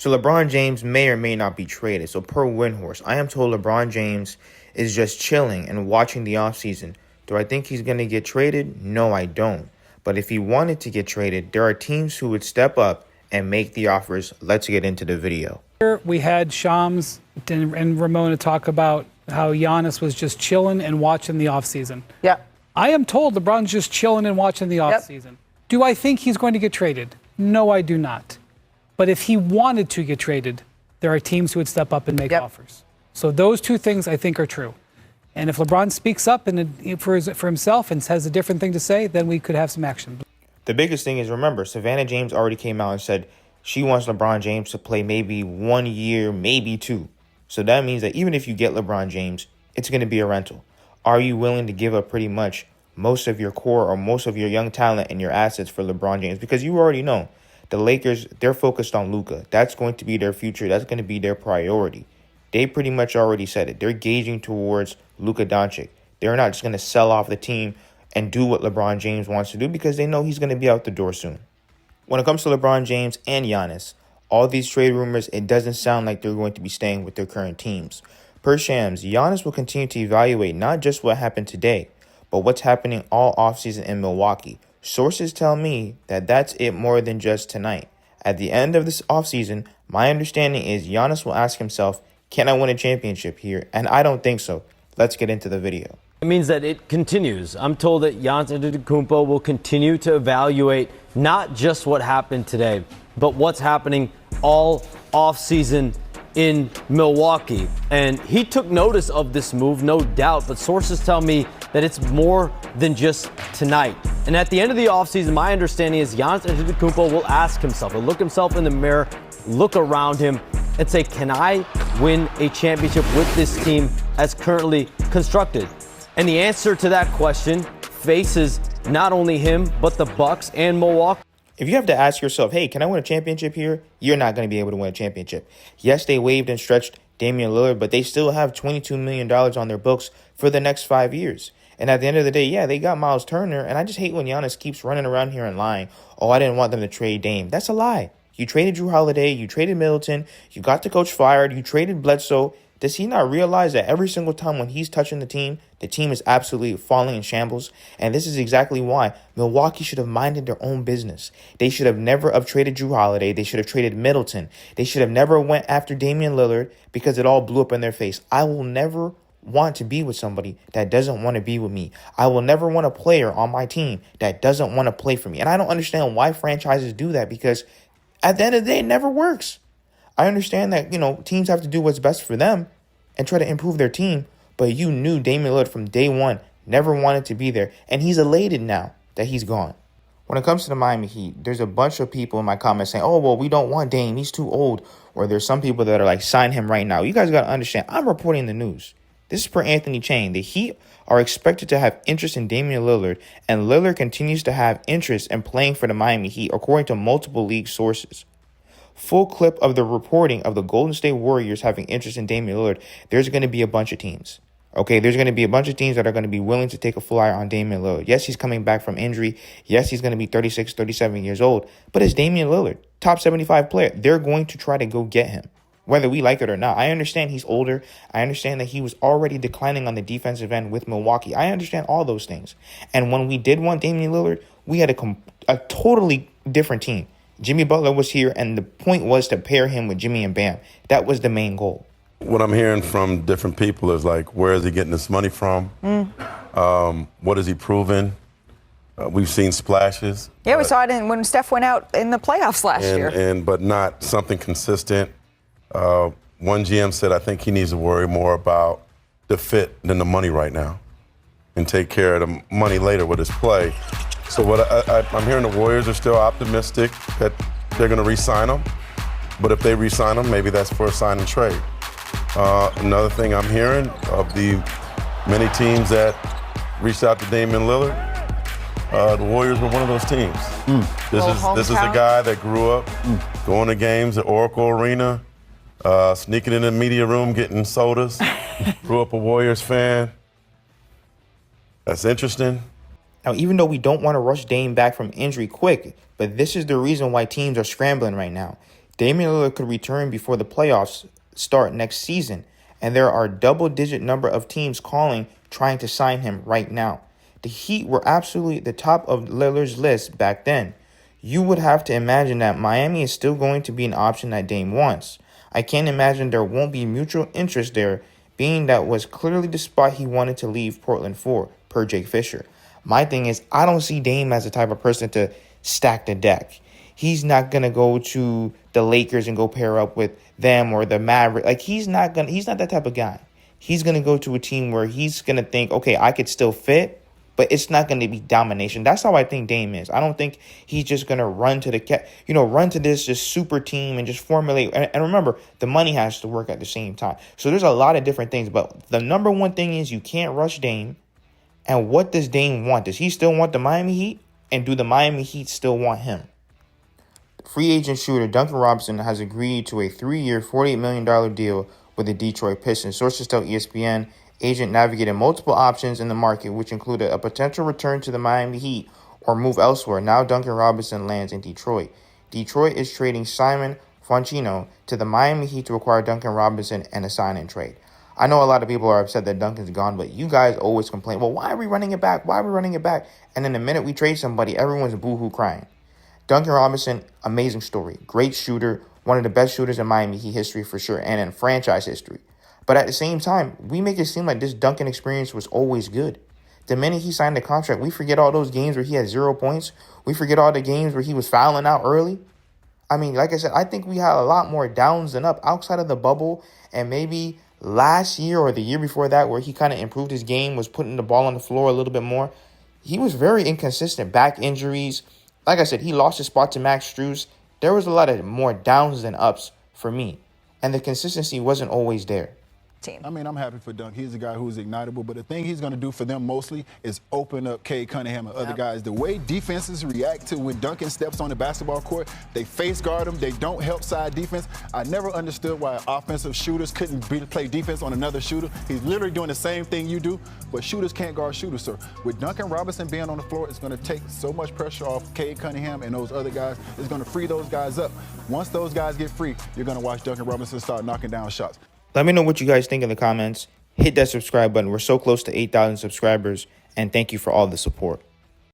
So LeBron James may or may not be traded. So per Windhorse, I am told LeBron James is just chilling and watching the offseason. Do I think he's going to get traded? No, I don't. But if he wanted to get traded, there are teams who would step up and make the offers. Let's get into the video. We had Shams and Ramona talk about how Giannis was just chilling and watching the offseason. Yeah. I am told LeBron's just chilling and watching the offseason. Yep. Do I think he's going to get traded? No, I do not. But if he wanted to get traded, there are teams who would step up and make offers. So those two things I think are true. And if LeBron speaks up for himself and has a different thing to say, then we could have some action. The biggest thing is, remember, Savannah James already came out and said she wants LeBron James to play maybe 1 year, maybe 2. So that means that even if you get LeBron James, it's going to be a rental. Are you willing to give up pretty much most of your core or most of your young talent and your assets for LeBron James? Because you already know the Lakers, they're focused on Luka. That's going to be their future. That's going to be their priority. They pretty much already said it. They're gauging towards Luka Doncic. They're not just going to sell off the team and do what LeBron James wants to do because they know he's going to be out the door soon. When it comes to LeBron James and Giannis, all these trade rumors, it doesn't sound like they're going to be staying with their current teams. Per Shams, Giannis will continue to evaluate not just what happened today, but what's happening all offseason in Milwaukee. Sources tell me that that's it more than just tonight. At the end of this offseason, my understanding is Giannis will ask himself, can I win a championship here? And I don't think so. Let's get into the video. It means that it continues. I'm told that Giannis Antetokounmpo will continue to evaluate not just what happened today, but what's happening all offseason in Milwaukee. And he took notice of this move, no doubt, but sources tell me that it's more than just tonight. And at the end of the offseason, my understanding is Giannis Antetokounmpo will ask himself, he'll look himself in the mirror, look around him, and say, can I win a championship with this team as currently constructed? And the answer to that question faces not only him, but the Bucks and Milwaukee. If you have to ask yourself, hey, can I win a championship here? You're not going to be able to win a championship. Yes, they waived and stretched Damian Lillard, but they still have $22 million on their books for the next 5 years. And at the end of the day, yeah, they got Miles Turner. And I just hate when Giannis keeps running around here and lying. Oh, I didn't want them to trade Dame. That's a lie. You traded Drew Holiday. You traded Middleton. You got the coach fired. You traded Bledsoe. Does he not realize that every single time when he's touching the team is absolutely falling in shambles? And this is exactly why Milwaukee should have minded their own business. They should have never have traded Drew Holiday. They should have traded Middleton. They should have never went after Damian Lillard because it all blew up in their face. I will never want to be with somebody that doesn't want to be with me. I will never want a player on my team that doesn't want to play for me. And I don't understand why franchises do that because at the end of the day, it never works. I understand that, teams have to do what's best for them and try to improve their team. But you knew Damian Lillard from day one never wanted to be there. And he's elated now that he's gone. When it comes to the Miami Heat, there's a bunch of people in my comments saying, oh, well, we don't want Dame. He's too old. Or there's some people that are like, sign him right now. You guys got to understand, I'm reporting the news. This is per Anthony Chain. The Heat are expected to have interest in Damian Lillard. And Lillard continues to have interest in playing for the Miami Heat, according to multiple league sources. Full clip of the reporting of the Golden State Warriors having interest in Damian Lillard. There's going to be a bunch of teams. Okay, there's going to be a bunch of teams that are going to be willing to take a flyer on Damian Lillard. Yes, he's coming back from injury. Yes, he's going to be 36, 37 years old. But it's Damian Lillard, top 75 player. They're going to try to go get him, whether we like it or not. I understand he's older. I understand that he was already declining on the defensive end with Milwaukee. I understand all those things. And when we did want Damian Lillard, we had a totally different team. Jimmy Butler was here, and the point was to pair him with Jimmy and Bam. That was the main goal. What I'm hearing from different people is like, where is he getting this money from? What is he proving? We've seen splashes. Yeah, we saw it when Steph went out in the playoffs last year. But not something consistent. One GM said, I think he needs to worry more about the fit than the money right now and take care of the money later with his play. So what I'm hearing, the Warriors are still optimistic that they're going to re-sign him. But if they re-sign him, maybe that's for a sign and trade. Another thing I'm hearing of the many teams that reached out to Damian Lillard, the Warriors were one of those teams. This is a guy that grew up going to games at Oracle Arena, sneaking in the media room, getting sodas. Grew up a Warriors fan. That's interesting. Now, even though we don't want to rush Dame back from injury quick, but this is the reason why teams are scrambling right now. Damian Lillard could return before the playoffs start next season, and there are double-digit number of teams calling, trying to sign him right now. The Heat were absolutely at the top of Lillard's list back then. You would have to imagine that Miami is still going to be an option that Dame wants. I can't imagine there won't be mutual interest there, being that was clearly the spot he wanted to leave Portland for, per Jake Fisher. My thing is, I don't see Dame as the type of person to stack the deck. He's not going to go to the Lakers and go pair up with them or the Mavericks. Like, he's not that type of guy. He's going to go to a team where he's going to think, okay, I could still fit, but it's not going to be domination. That's how I think Dame is. I don't think he's just going to run to this just super team and just formulate. And remember, the money has to work at the same time. So there's a lot of different things. But the number one thing is you can't rush Dame. And what does Dame want? Does he still want the Miami Heat? And do the Miami Heat still want him? Free agent shooter Duncan Robinson has agreed to a 3-year, $48 million deal with the Detroit Pistons. Sources tell ESPN agent navigated multiple options in the market, which included a potential return to the Miami Heat or move elsewhere. Now Duncan Robinson lands in Detroit. Detroit is trading Simon Fontino to the Miami Heat to acquire Duncan Robinson and a sign-in trade. I know a lot of people are upset that Duncan's gone, but you guys always complain, well, why are we running it back? Why are we running it back? And then the minute we trade somebody, everyone's boo-hoo crying. Duncan Robinson, amazing story. Great shooter, one of the best shooters in Miami Heat history for sure, and in franchise history. But at the same time, we make it seem like this Duncan experience was always good. The minute he signed the contract, we forget all those games where he had 0 points. We forget all the games where he was fouling out early. I mean, like I said, I think we had a lot more downs than up outside of the bubble, and maybe last year or the year before that where he kind of improved his game, was putting the ball on the floor a little bit more. He was very inconsistent. Back injuries. Like I said, he lost his spot to Max Strus. There was a lot of more downs than ups for me, and the consistency wasn't always there. Team. I mean, I'm happy for Dunk. He's a guy who's ignitable, but the thing he's going to do for them mostly is open up Cade Cunningham and other guys. The way defenses react to when Duncan steps on the basketball court, they face guard him. They don't help side defense. I never understood why offensive shooters couldn't play defense on another shooter. He's literally doing the same thing you do, but shooters can't guard shooters. So with Duncan Robinson being on the floor, it's going to take so much pressure off Cade Cunningham and those other guys. It's going to free those guys up. Once those guys get free, you're going to watch Duncan Robinson start knocking down shots. Let me know what you guys think in the comments. Hit that subscribe button. We're so close to 8,000 subscribers, and thank you for all the support.